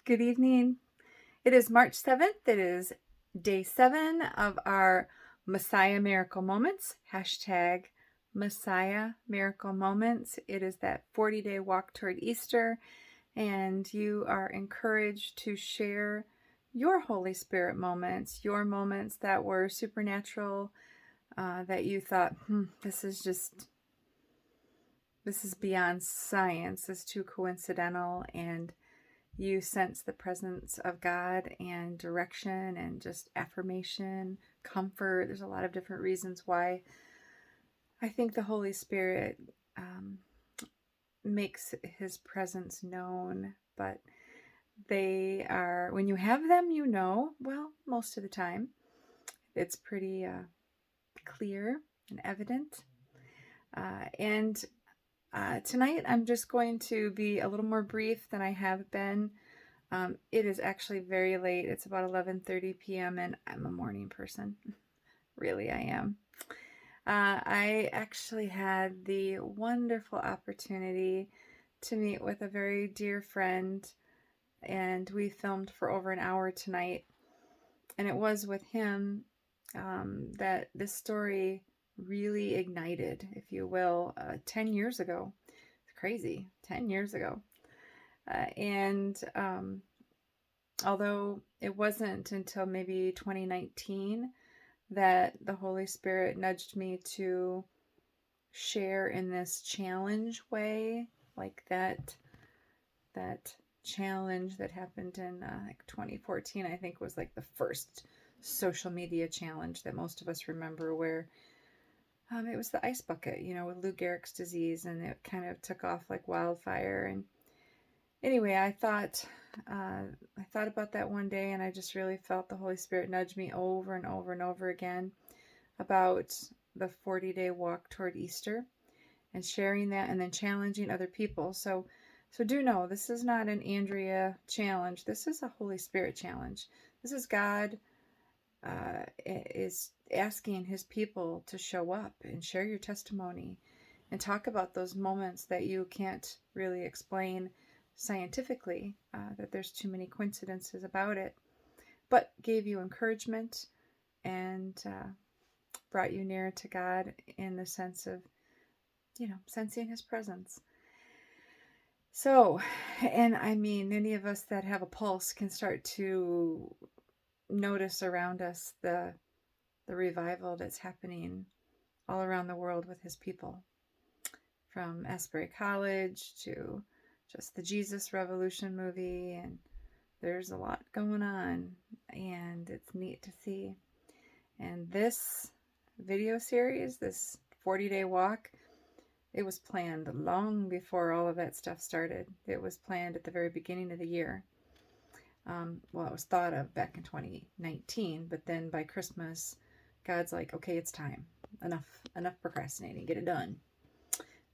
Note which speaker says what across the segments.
Speaker 1: Good evening. It is March 7th. It is day 7 of our Messiah Miracle Moments. Hashtag Messiah Miracle Moments. It is that 40-day walk toward Easter, and you are encouraged to share your Holy Spirit moments, your moments that were supernatural, that you thought, this is beyond science. This is too coincidental, and you sense the presence of God and direction and just affirmation, comfort. There's a lot of different reasons why I think the Holy Spirit makes his presence known, but they are, when you have them, well, most of the time, it's pretty clear and evident. And tonight I'm just going to be a little more brief than I have been. It is actually very late. It's about 11:30 p.m. and I'm a morning person. Really, I am. I actually had the wonderful opportunity to meet with a very dear friend, and we filmed for over an hour tonight. And it was with him that this story really ignited, if you will, 10 years ago. It's crazy, 10 years ago. And although it wasn't until maybe 2019 that the Holy Spirit nudged me to share in this challenge way, like that challenge that happened in like 2014, I think, was like the first social media challenge that most of us remember, where it was the ice bucket, with Lou Gehrig's disease, and it kind of took off like wildfire. And anyway, I thought about that one day, and I just really felt the Holy Spirit nudge me over and over and over again about the 40-day walk toward Easter and sharing that, and then challenging other people. So do know, this is not an Andrea challenge. This is a Holy Spirit challenge. This is God is asking his people to show up and share your testimony and talk about those moments that you can't really explain scientifically, that there's too many coincidences about it, but gave you encouragement and brought you nearer to God in the sense of, sensing his presence. So, and I mean, any of us that have a pulse can start to notice around us the revival that's happening all around the world with his people, from Asbury College to just the Jesus Revolution movie, and there's a lot going on, and it's neat to see. And this video series, this 40-day walk, it was planned long before all of that stuff started. It was planned at the very beginning of the year. Well, it was thought of back in 2019, but then by Christmas, God's like, okay, it's time. Enough procrastinating. Get it done.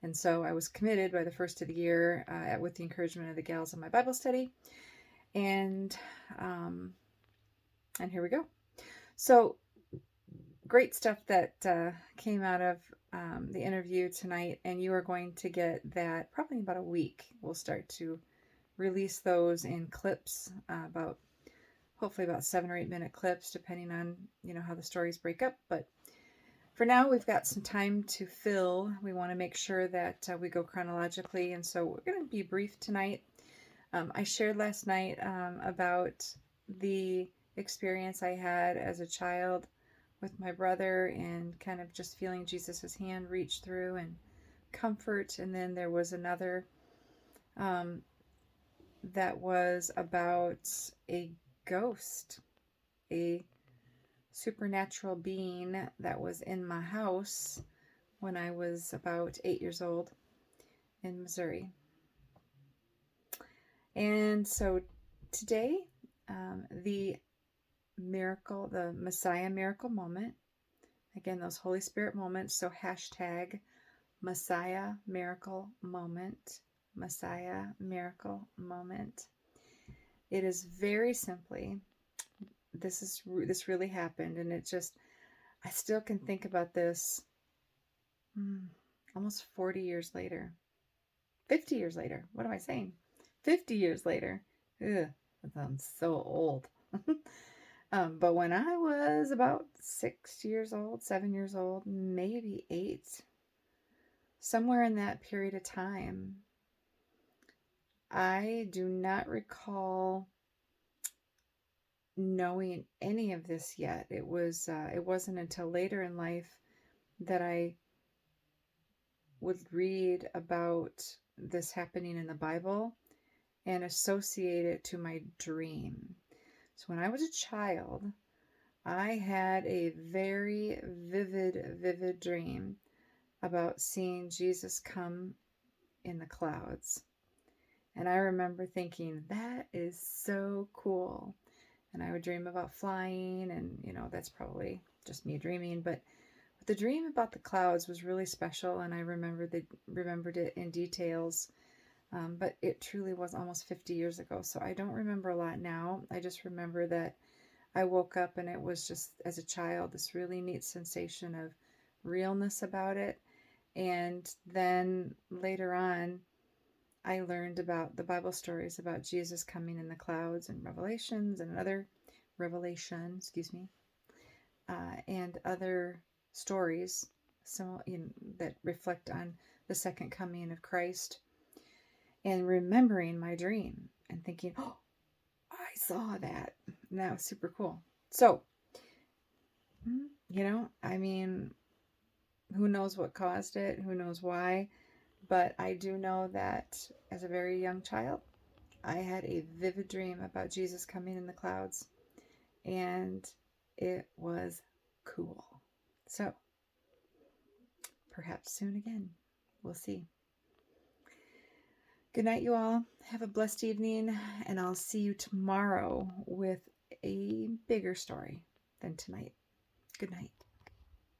Speaker 1: And so I was committed by the first of the year with the encouragement of the gals in my Bible study. And here we go. So great stuff that came out of the interview tonight. And you are going to get that probably in about a week. We'll start to release those in clips, hopefully about 7 or 8 minute clips, depending on, how the stories break up. But for now, we've got some time to fill. We want to make sure that we go chronologically, and so we're going to be brief tonight. I shared last night about the experience I had as a child with my brother, and kind of just feeling Jesus's hand reach through and comfort. And then there was another that was about a ghost, a supernatural being that was in my house when I was about 8 years old in Missouri. And so today, the Messiah miracle moment, again, those Holy Spirit moments. So hashtag Messiah miracle moment, Messiah miracle moment. It is very simply, this really happened, and it just, I still can think about this almost 40 years later. 50 years later. What am I saying? 50 years later. Ugh, That sounds so old. But when I was about 6 years old, 7 years old, maybe 8, somewhere in that period of time, I do not recall knowing any of this yet. It wasn't until later in life that I would read about this happening in the Bible and associate it to my dream. So when I was a child, I had a very vivid dream about seeing Jesus come in the clouds. And I remember thinking, that is so cool. And I would dream about flying, and that's probably just me dreaming, but the dream about the clouds was really special, and I remembered it in details. But it truly was almost 50 years ago, so I don't remember a lot now. I just remember that I woke up and it was just, as a child, this really neat sensation of realness about it. And then later on, I learned about the Bible stories about Jesus coming in the clouds and Revelations and other Revelation, and other stories that reflect on the second coming of Christ, and remembering my dream and thinking, oh, I saw that. And that was super cool. So, I mean, who knows what caused it? Who knows why? But I do know that as a very young child, I had a vivid dream about Jesus coming in the clouds, and it was cool. So, perhaps soon again. We'll see. Good night, you all. Have a blessed evening, and I'll see you tomorrow with a bigger story than tonight. Good night.